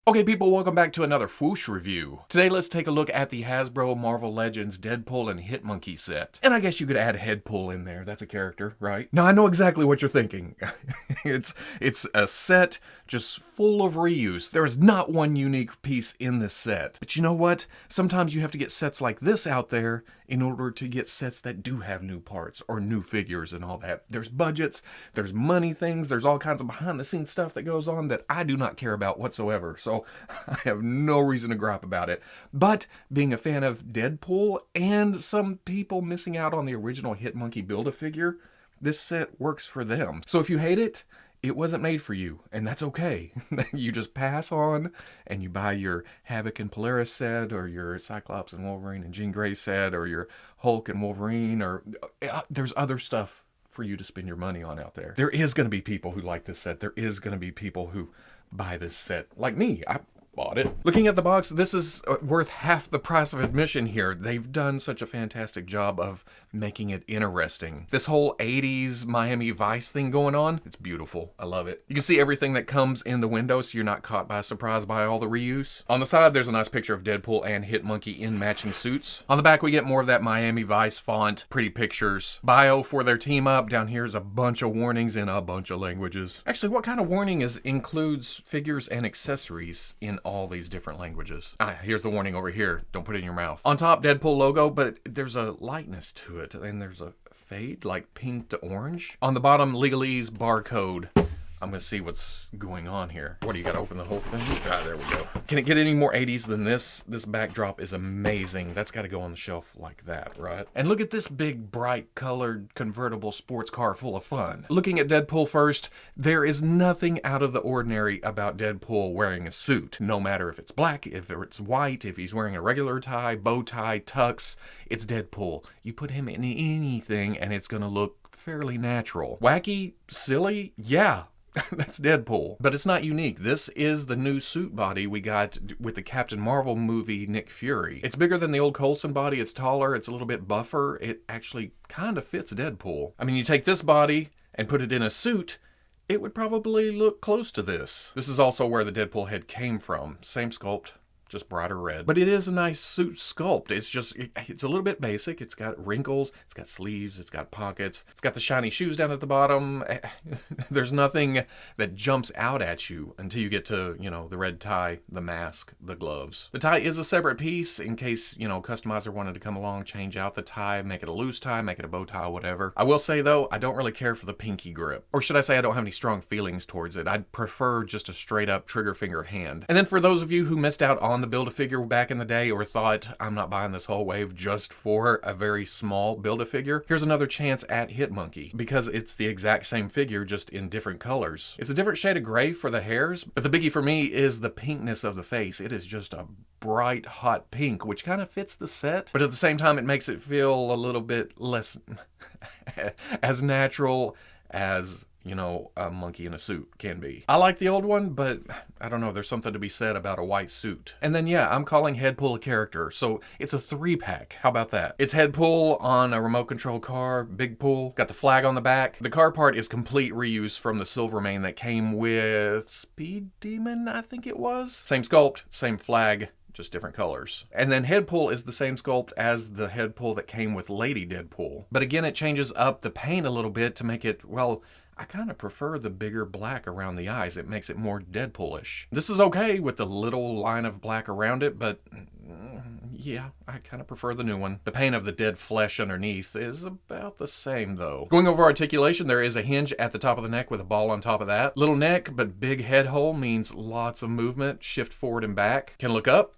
Okay people, welcome back to another Fwoosh review. Today let's take a look at the Hasbro Marvel Legends Deadpool and Hitmonkey set. And I guess you could add Headpool in there, that's a character, right? Now I know exactly what you're thinking. It's a set just full of reuse. There is not one unique piece in this set. But you know what? Sometimes you have to get sets like this out there in order to get sets that do have new parts or new figures and all that. There's budgets, there's money things, there's all kinds of behind the scenes stuff that goes on that I do not care about whatsoever. So I have no reason to gripe about it. But being a fan of Deadpool and some people missing out on the original Hitmonkey Build-A-Figure, this set works for them. So if you hate it, it wasn't made for you, and that's okay. You just pass on and you buy your Havoc and Polaris set, or your Cyclops and Wolverine and Jean Grey set, or your Hulk and Wolverine, or there's other stuff for you to spend your money on out there. There is going to be people who like this set. There is going to be people who buy this set. Like me, I bought it. Looking at the box, this is worth half the price of admission here. They've done such a fantastic job of making it interesting. This whole 80s Miami Vice thing going on, it's beautiful. I love it. You can see everything that comes in the window so you're not caught by surprise by all the reuse. On the side, there's a nice picture of Deadpool and Hitmonkey in matching suits. On the back, we get more of that Miami Vice font, pretty pictures, bio for their team up. Down here is a bunch of warnings in a bunch of languages. Actually, what kind of warning includes figures and accessories in all these different languages? Here's the warning over here. Don't put it in your mouth. On top, Deadpool logo, but there's a lightness to it, and there's a fade, like pink to orange. On the bottom, legalese barcode. I'm gonna see what's going on here. What do you gotta open the whole thing? There we go. Can it get any more 80s than this? This backdrop is amazing. That's gotta go on the shelf like that, right? And look at this big, bright colored convertible sports car full of fun. Looking at Deadpool first, there is nothing out of the ordinary about Deadpool wearing a suit. No matter if it's black, if it's white, if he's wearing a regular tie, bow tie, tux, it's Deadpool. You put him in anything and it's gonna look fairly natural. Wacky? Silly? Yeah. That's Deadpool. But it's not unique. This is the new suit body we got with the Captain Marvel movie Nick Fury. It's bigger than the old Coulson body. It's taller. It's a little bit buffer. It actually kind of fits Deadpool. I mean, you take this body and put it in a suit, it would probably look close to this. This is also where the Deadpool head came from. Same sculpt, just brighter red. But it is a nice suit sculpt. It's a little bit basic. It's got wrinkles, it's got sleeves, it's got pockets, it's got the shiny shoes down at the bottom. There's nothing that jumps out at you until you get to, the red tie, the mask, the gloves. The tie is a separate piece in case, customizer wanted to come along, change out the tie, make it a loose tie, make it a bow tie, whatever. I will say though, I don't really care for the pinky grip. Or should I say I don't have any strong feelings towards it. I'd prefer just a straight up trigger finger hand. And then for those of you who missed out on the Build-A-Figure back in the day, or thought, I'm not buying this whole wave just for a very small Build-A-Figure, here's another chance at Hitmonkey, because it's the exact same figure, just in different colors. It's a different shade of gray for the hairs, but the biggie for me is the pinkness of the face. It is just a bright, hot pink, which kind of fits the set, but at the same time, it makes it feel a little bit less as natural as a monkey in a suit can be. I like the old one, but I don't know, there's something to be said about a white suit. And then yeah, I'm calling Headpool a character, so it's a 3-pack. How about that? It's Headpool on a remote control car, big pool, got the flag on the back. The car part is complete reuse from the Silvermane that came with Speed Demon, I think it was. Same sculpt, same flag, just different colors. And then Headpool is the same sculpt as the Headpool that came with Lady Deadpool. But again, it changes up the paint a little bit to make it, well, I kind of prefer the bigger black around the eyes. It makes it more Deadpoolish. This is okay with the little line of black around it, but yeah, I kind of prefer the new one. The paint of the dead flesh underneath is about the same though. Going over articulation, there is a hinge at the top of the neck with a ball on top of that. Little neck, but big head hole means lots of movement. Shift forward and back. Can look up.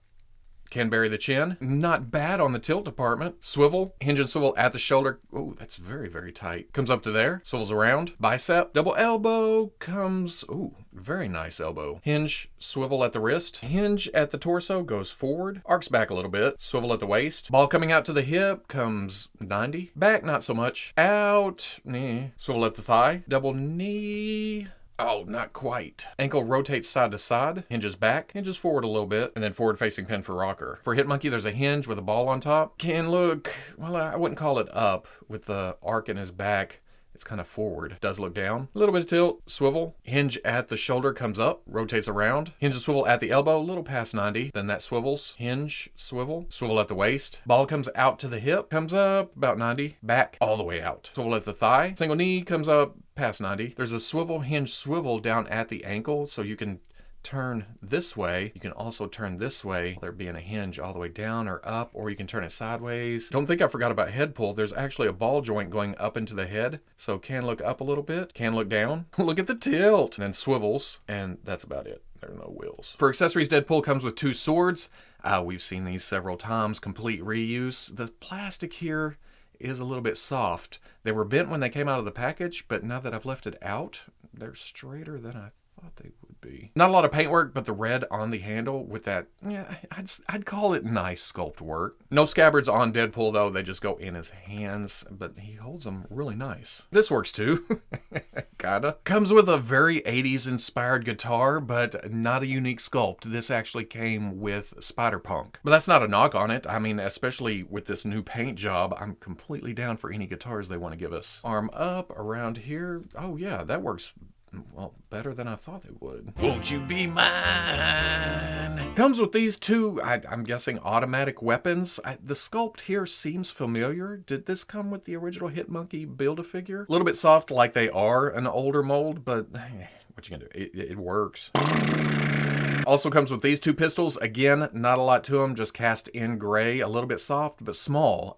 Can bury the chin. Not bad on the tilt department. Swivel. Hinge and swivel at the shoulder. Oh, that's very, very tight. Comes up to there. Swivels around. Bicep. Double elbow comes... Ooh, very nice elbow. Hinge, swivel at the wrist. Hinge at the torso, goes forward. Arcs back a little bit. Swivel at the waist. Ball coming out to the hip, comes 90. Back, not so much. Out. Swivel at the thigh. Double knee... Oh, not quite. Ankle rotates side to side, hinges back, hinges forward a little bit, and then forward facing pin for rocker. For Hitmonkey, there's a hinge with a ball on top. Can look, well, I wouldn't call it up with the arc in his back. It's kind of forward. Does look down. A little bit of tilt, swivel. Hinge at the shoulder comes up, rotates around. Hinge and swivel at the elbow, a little past 90. Then that swivels. Hinge, swivel. Swivel at the waist. Ball comes out to the hip, comes up about 90. Back all the way out. Swivel at the thigh. Single knee comes up past 90. There's a swivel, hinge, swivel down at the ankle, so you can turn this way. You can also turn this way, there being a hinge all the way down or up, or you can turn it sideways. Don't think I forgot about head pull. There's actually a ball joint going up into the head, so can look up a little bit, can look down. Look at the tilt. And then swivels, and that's about it. There are no wheels. For accessories, Deadpool comes with 2 swords. We've seen these several times. Complete reuse. The plastic here is a little bit soft. They were bent when they came out of the package, but now that I've left it out, they're straighter than I thought they would be. Not a lot of paintwork, but the red on the handle with that, yeah, I'd call it nice sculpt work. No scabbards on Deadpool though, they just go in his hands, but he holds them really nice. This works too, kinda. Comes with a very 80s inspired guitar, but not a unique sculpt. This actually came with Spider-Punk. But that's not a knock on it. I mean, especially with this new paint job, I'm completely down for any guitars they want to give us. Arm up, around here. Oh yeah, that works well, better than I thought it would. Won't you be mine? Comes with these 2, I'm guessing, automatic weapons. The sculpt here seems familiar. Did this come with the original Hitmonkey Build-A-Figure? A little bit soft like they are an older mold, but what you gonna do? It works. Also comes with these 2 pistols. Again, not a lot to them, just cast in gray. A little bit soft, but small.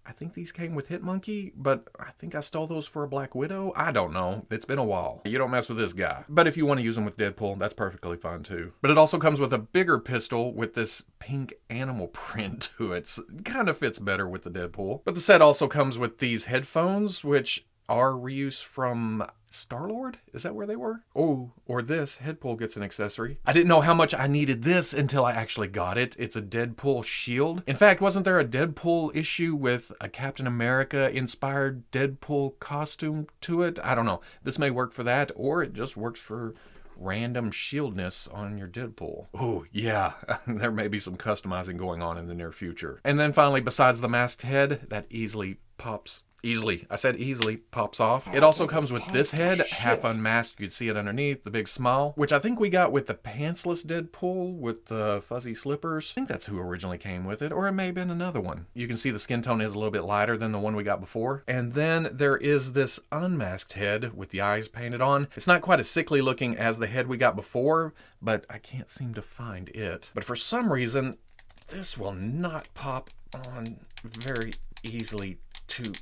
I think these came with Hitmonkey, but I think I stole those for a Black Widow. I don't know. It's been a while. You don't mess with this guy. But if you want to use them with Deadpool, that's perfectly fine too. But it also comes with a bigger pistol with this pink animal print to it. It kind of fits better with the Deadpool. But the set also comes with these headphones, which are reuse from Star-Lord? Is that where they were? Oh, or this. Deadpool gets an accessory. I didn't know how much I needed this until I actually got it. It's a Deadpool Shield. In fact, wasn't there a Deadpool issue with a Captain America-inspired Deadpool costume to it? I don't know. This may work for that, or it just works for random shieldness on your Deadpool. Oh, yeah. There may be some customizing going on in the near future. And then finally, besides the masked head, that easily pops off. It also comes with this head, half unmasked. You can see it underneath, the big smile, which I think we got with the pantsless Deadpool with the fuzzy slippers. I think that's who originally came with it, or it may have been another one. You can see the skin tone is a little bit lighter than the one we got before. And then there is this unmasked head with the eyes painted on. It's not quite as sickly looking as the head we got before, but I can't seem to find it. But for some reason, this will not pop on very easily to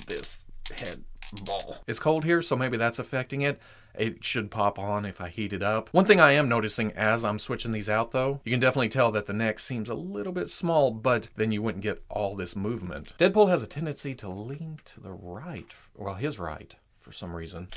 this head ball. It's cold here, so maybe that's affecting it. It should pop on if I heat it up. One thing I am noticing as I'm switching these out though, you can definitely tell that the neck seems a little bit small, but then you wouldn't get all this movement. Deadpool has a tendency to lean to the right, well, his right, for some reason.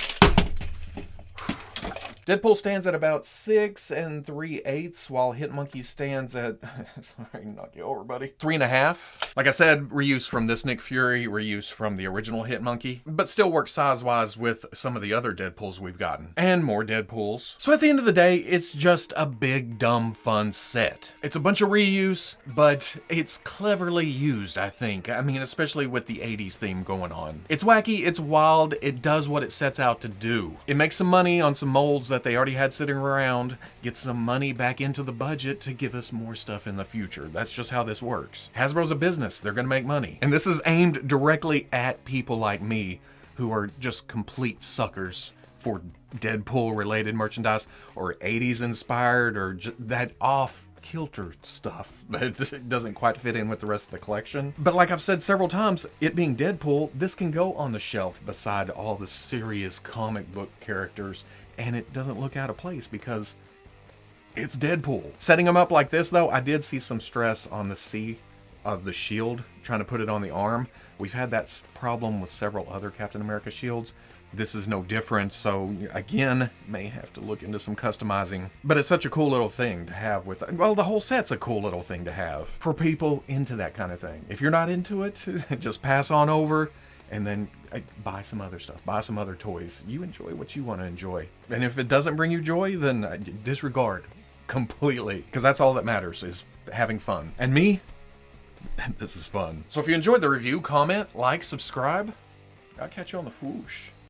Deadpool stands at about 6 3/8, while Hitmonkey stands at, sorry, knock you over, buddy, 3.5. Like I said, reuse from this Nick Fury, reuse from the original Hitmonkey, but still works size-wise with some of the other Deadpools we've gotten. And more Deadpools. So at the end of the day, it's just a big, dumb, fun set. It's a bunch of reuse, but it's cleverly used, I think. I mean, especially with the 80s theme going on. It's wacky, it's wild, it does what it sets out to do. It makes some money on some molds that they already had sitting around, get some money back into the budget to give us more stuff in the future. That's just how this works. Hasbro's a business, they're gonna make money. And this is aimed directly at people like me who are just complete suckers for Deadpool related merchandise or 80s inspired or that off-kilter stuff that doesn't quite fit in with the rest of the collection. But like I've said several times, it being Deadpool, this can go on the shelf beside all the serious comic book characters, and it doesn't look out of place because it's Deadpool. Setting them up like this though, I did see some stress on the C of the shield, trying to put it on the arm. We've had that problem with several other Captain America shields. This is no different, so again, may have to look into some customizing. But it's such a cool little thing to have with, well, the whole set's a cool little thing to have for people into that kind of thing. If you're not into it, just pass on over and then buy some other stuff, buy some other toys. You enjoy what you want to enjoy. And if it doesn't bring you joy, then disregard completely, because that's all that matters, is having fun. And me, this is fun. So if you enjoyed the review, comment, like, subscribe. I'll catch you on the Fwoosh.